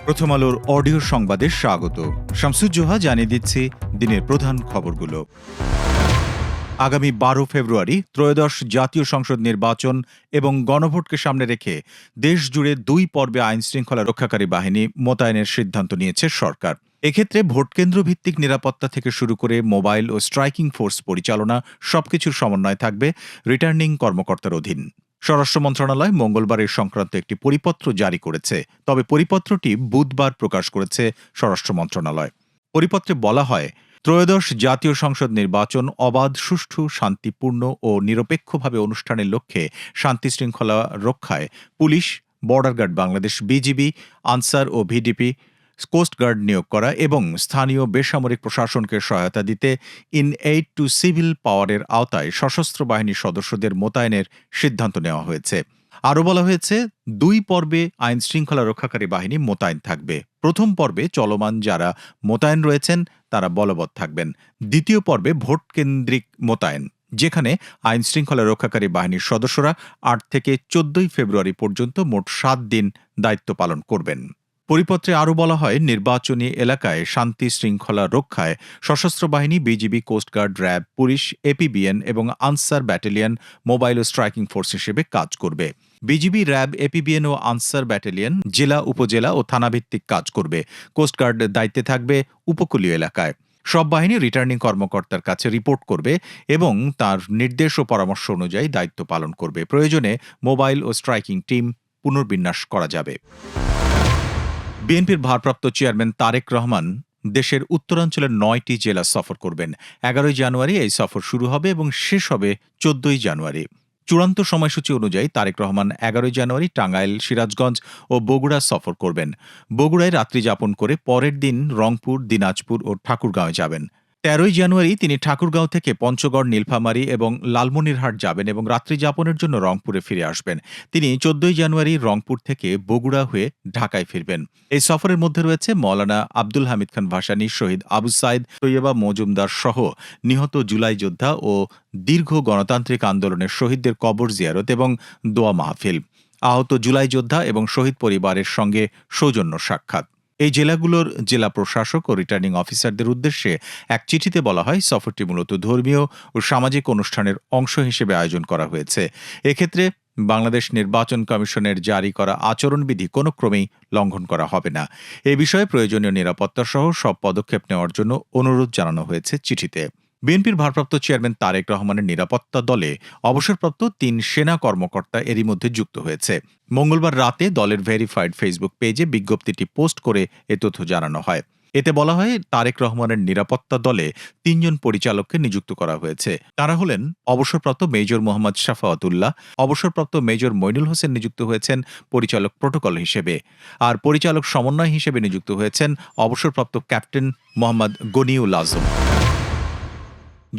প্রথম আলোর অডিও সংবাদে স্বাগত। শামসুজ্জোহা জানিয়ে দিচ্ছি দিনের প্রধান খবরগুলো। আগামী 12 ফেব্রুয়ারি ত্রয়োদশ জাতীয় সংসদ নির্বাচন এবং গণভোটকে সামনে রেখে দেশ জুড়ে 2 পর্বে আইনশৃঙ্খলা রক্ষাকারী বাহিনী মোতায়েনের সিদ্ধান্ত নিয়েছে সরকার। এক্ষেত্রে ভোটকেন্দ্র ভিত্তিক নিরাপত্তা থেকে শুরু করে মোবাইল ও স্ট্রাইকিং ফোর্স পরিচালনা সবকিছুর সমন্বয় থাকবে রিটার্নিং কর্মকর্তার অধীন। স্বরাষ্ট্র মন্ত্রণালয় মঙ্গলবার এ সংক্রান্ত একটি পরিপত্র জারি করেছে, তবে পরিপত্রটি বুধবার প্রকাশ করেছে স্বরাষ্ট্র মন্ত্রণালয়। পরিপত্রে বলা হয়, ত্রয়োদশ জাতীয় সংসদ নির্বাচন অবাধ, সুষ্ঠু, শান্তিপূর্ণ ও নিরপেক্ষভাবে অনুষ্ঠানের লক্ষ্যে শান্তিশৃঙ্খলা রক্ষায় police, border guard Bangladesh, BGB, Ansar ও ভিডিপি, কোস্টগার্ড নিয়োগ করা এবং স্থানীয় বেসামরিক প্রশাসনকে সহায়তা দিতে ইন-এইড টু সিভিল পাওয়ারের আওতায় সশস্ত্র বাহিনীর সদস্যদের মোতায়েনের সিদ্ধান্ত নেওয়া হয়েছে। আরও বলা হয়েছে, 2 পর্বে আইন শৃঙ্খলা রক্ষাকারী বাহিনী মোতায়েন থাকবে। প্রথম পর্বে চলমান যারা মোতায়েন রয়েছেন তারা বলবৎ থাকবেন। দ্বিতীয় পর্বে ভোট কেন্দ্রিক মোতায়েন, যেখানে আইন শৃঙ্খলা রক্ষাকারী বাহিনীর সদস্যরা 8 থেকে 14 ফেব্রুয়ারি পর্যন্ত মোট 7 দিন দায়িত্ব পালন করবেন। পরিপত্রে আরও বলা হয়, নির্বাচনী এলাকায় শান্তি শৃঙ্খলা রক্ষায় সশস্ত্র বাহিনী, BGB, coast guard, RAB, police, APBN এবং আনসার ব্যাটালিয়ন মোবাইল ও স্ট্রাইকিং ফোর্স হিসেবে কাজ করবে। বিজিবি, র্যাব, এপিবিএন ও আনসার ব্যাটালিয়ন জেলা, উপজেলা ও থানাভিত্তিক কাজ করবে। কোস্টগার্ড দায়িত্বে থাকবে উপকূলীয় এলাকায়। সব বাহিনী রিটার্নিং কর্মকর্তার কাছে রিপোর্ট করবে এবং তার নির্দেশ ও পরামর্শ অনুযায়ী দায়িত্ব পালন করবে। প্রয়োজনে মোবাইল ও স্ট্রাইকিং টিম পুনর্বিন্যাস করা যাবে। বিএনপির ভারপ্রাপ্ত চেয়ারম্যান তারেক রহমান দেশের উত্তরাঞ্চলের 9টি জেলা সফর করবেন। 11 জানুয়ারি এই সফর শুরু হবে এবং শেষ হবে 14 জানুয়ারি। চূড়ান্ত সময়সূচি অনুযায়ী তারেক রহমান 11 জানুয়ারি টাঙ্গাইল, সিরাজগঞ্জ ও বগুড়া সফর করবেন। বগুড়ায় রাত্রি যাপন করে পরের দিন রংপুর, দিনাজপুর ও ঠাকুরগাঁওয়ে যাবেন। 13 জানুয়ারি তিনি ঠাকুরগাঁও থেকে পঞ্চগড়, নীলফামারী এবং লালমনিরহাট যাবেন এবং রাত্রি যাপনের জন্য রংপুরে ফিরে আসবেন। তিনি 14 জানুয়ারি রংপুর থেকে বগুড়া হয়ে ঢাকায় ফিরবেন। এই সফরের মধ্যে রয়েছে মওলানা আব্দুল হামিদ খান ভাসানী, শহীদ আবু সাইদ, তৈয়বা মজুমদার সহ নিহত জুলাই যোদ্ধা ও দীর্ঘ গণতান্ত্রিক আন্দোলনের শহীদদের কবর জিয়ারত এবং দোয়া মাহফিল, আহত জুলাই যোদ্ধা এবং শহীদ পরিবারের সঙ্গে সৌজন্য সাক্ষাৎ। এই জেলাগুলোর জেলা প্রশাসক ও রিটার্নিং অফিসারদের উদ্দেশ্যে এক চিঠিতে বলা হয়, সফরটি মূলত ধর্মীয় ও সামাজিক অনুষ্ঠানের অংশ হিসেবে আয়োজন করা হয়েছে। এক্ষেত্রে বাংলাদেশ নির্বাচন কমিশনের জারি করা আচরণবিধি কোনো ক্রমেই লঙ্ঘন করা হবে না। এ বিষয়ে প্রয়োজনীয় নিরাপত্তা সহ সব পদক্ষেপ নেওয়ার জন্য অনুরোধ জানানো হয়েছে চিঠিতে। বিএনপির ভারপ্রাপ্ত চেয়ারম্যান তারেক রহমানের নিরাপত্তা দলে অবসরপ্রাপ্ত 3 সেনা কর্মকর্তা এরই মধ্যে যুক্ত হয়েছে। মঙ্গলবার রাতে দলের ভেরিফাইড ফেসবুক পেজে বিজ্ঞপ্তিটি পোস্ট করে এ তথ্য জানানো হয়। এতে বলা হয়, তারেক রহমানের নিরাপত্তা দলে 3 জন পরিচালককে নিযুক্ত করা হয়েছে। তারা হলেন অবসরপ্রাপ্ত মেজর মোহাম্মদ শাফাওয়াতুল্লাহ, অবসরপ্রাপ্ত মেজর মইনুল হোসেন নিযুক্ত হয়েছেন পরিচালক প্রোটোকল হিসেবে, আর পরিচালক সমন্বয় হিসেবে নিযুক্ত হয়েছেন অবসরপ্রাপ্ত ক্যাপ্টেন মোহাম্মদ গনিউল আজম।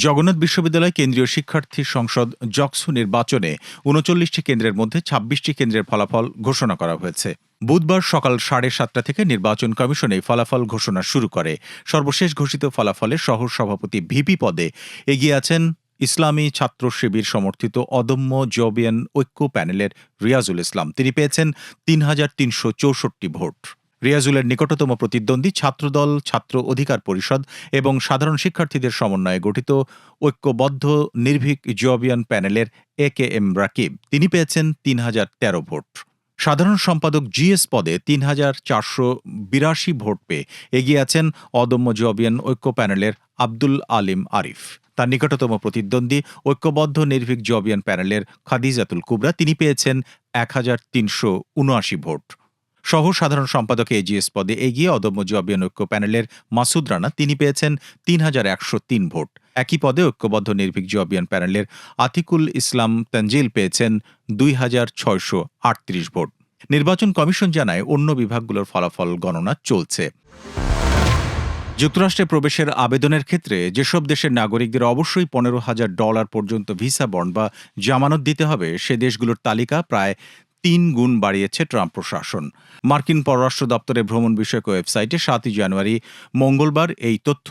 জগন্নাথ বিশ্ববিদ্যালয় কেন্দ্রীয় শিক্ষার্থী সংসদ জকসু নির্বাচনে 39টি কেন্দ্রের মধ্যে 26টি কেন্দ্রের ফলাফল ঘোষণা করা হয়েছে। বুধবার সকাল 7:30 থেকে নির্বাচন কমিশন এই ফলাফল ঘোষণা শুরু করে। সর্বশেষ ঘোষিত ফলাফলে শহর সভাপতি ভিপি পদে এগিয়ে আছেন ইসলামী ছাত্র শিবির সমর্থিত অদম্য জবিয়ান ঐক্য প্যানেলের রিয়াজুল ইসলাম। তিনি পেয়েছেন 3,364 ভোট। রিয়াজুলের নিকটতম প্রতিদ্বন্দ্বী ছাত্রদল, ছাত্র অধিকার পরিষদ এবং সাধারণ শিক্ষার্থীদের সমন্বয়ে গঠিত ঐক্যবদ্ধ নির্ভীক জবিয়ান প্যানেলের AKM রাকিব। তিনি পেয়েছেন 3,013 ভোট। সাধারণ সম্পাদক জিএস পদে 3,482 ভোট পেয়ে এগিয়ে আছেন অদম্য জবিয়ান ঐক্য প্যানেলের আব্দুল আলিম আরিফ। তার নিকটতম প্রতিদ্বন্দ্বী ঐক্যবদ্ধ নির্ভীক জবিয়ান প্যানেলের খাদিজাতুল কুবরা। তিনি পেয়েছেন 1,379 ভোট। সহ সাধারণ সম্পাদক এজিএস পদে এগিয়ে অদম্য জবিয়ান ঐক্য প্যানেলের মাসুদ রানা। তিনি পেয়েছেন 3,103 ভোট। একই পদে ঐক্যবদ্ধ নির্ভীক জবিয়ান প্যানেলের আতিকুল ইসলাম তানজিল পেয়েছেন 2,638 ভোট। নির্বাচন কমিশন জানায়, অন্য বিভাগগুলোর ফলাফল গণনা চলছে। যুক্তরাষ্ট্রে প্রবেশের আবেদনের ক্ষেত্রে যেসব দেশের নাগরিকদের অবশ্যই $15,000 পর্যন্ত ভিসা বন্ড বা জামানত দিতে হবে, সে দেশগুলোর তালিকা প্রায় 3 গুণ বাড়িয়েছে ট্রাম্প প্রশাসন। মার্কিন পররাষ্ট্র দপ্তরের ভ্রমণ বিষয়ক ওয়েবসাইটে 7 জানুয়ারি মঙ্গলবার এই তথ্য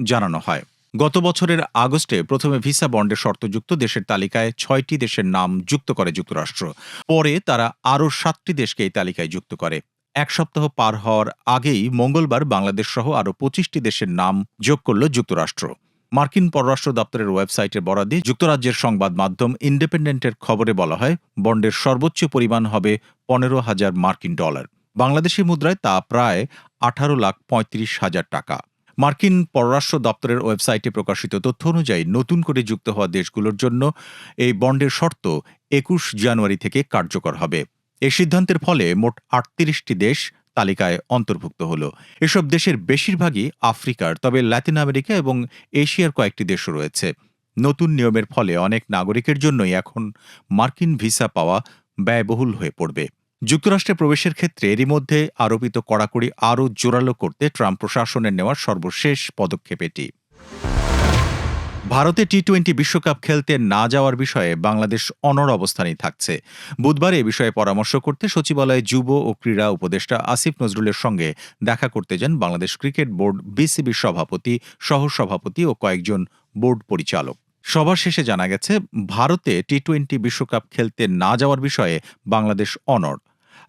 জানানো হয়। গত বছরের আগস্টে প্রথমে ভিসা বন্ডের শর্তযুক্ত দেশের তালিকায় 6টি দেশের নাম যুক্ত করে যুক্তরাষ্ট্র। পরে তারা আরও 7টি দেশকে এই তালিকায় যুক্ত করে। এক সপ্তাহ পার হওয়ার আগেই মঙ্গলবার বাংলাদেশ সহ আরও 25টি দেশের নাম যোগ করল যুক্তরাষ্ট্র। মার্কিন পররাষ্ট্র দপ্তরের ওয়েবসাইটের বরাদ্দে যুক্তরাজ্যের সংবাদ মাধ্যম ইন্ডিপেন্ডেন্টের খবরে বলা হয়, বন্ডের সর্বোচ্চ পরিমাণ হবে $15,000। বাংলাদেশি মুদ্রায় তা প্রায় 18,35,000 টাকা। মার্কিন পররাষ্ট্র দপ্তরের ওয়েবসাইটে প্রকাশিত তথ্য অনুযায়ী নতুন করে যুক্ত হওয়া দেশগুলোর জন্য এই বন্ডের শর্ত 21 জানুয়ারি থেকে কার্যকর হবে। এই সিদ্ধান্তের ফলে মোট 38টি দেশ তালিকায় অন্তর্ভুক্ত হল। এসব দেশের বেশিরভাগই আফ্রিকার, তবে লাতিন আমেরিকা এবং এশিয়ার কয়েকটি দেশও রয়েছে। নতুন নিয়মের ফলে অনেক নাগরিকের জন্যই এখন মার্কিন ভিসা পাওয়া ব্যয়বহুল হয়ে পড়বে। যুক্তরাষ্ট্রে প্রবেশের ক্ষেত্রে এরই মধ্যে আরোপিত কড়াকড়ি আরও জোরালো করতে ট্রাম্প প্রশাসনের নেওয়া সর্বশেষ পদক্ষেপ এটি। ভারতে টি-20 বিশ্বকাপ খেলতে না যাওয়ার বিষয়ে বাংলাদেশ অনড় অবস্থানেই থাকছে। বুধবার এ বিষয়ে পরামর্শ করতে সচিবালয়ে যুব ও ক্রীড়া উপদেষ্টা আসিফ নজরুলের সঙ্গে দেখা করতে যান বাংলাদেশ ক্রিকেট বোর্ড বিসিবির সভাপতি, সহসভাপতি ও কয়েকজন বোর্ড পরিচালক। সভা শেষে জানা গেছে, ভারতে টি-20 বিশ্বকাপ খেলতে না যাওয়ার বিষয়ে বাংলাদেশ অনড়।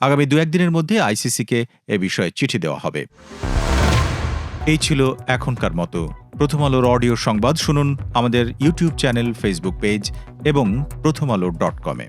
আগামী 2-1 দিনের মধ্যে আইসিসিকে এ বিষয়ে চিঠি দেওয়া হবে। এই ছিল এখনকার মতো। প্রথম আলোর অডিও সংবাদ শুনুন আমাদের ইউটিউব চ্যানেল, ফেসবুক পেজ এবং prothomalo.com-এ।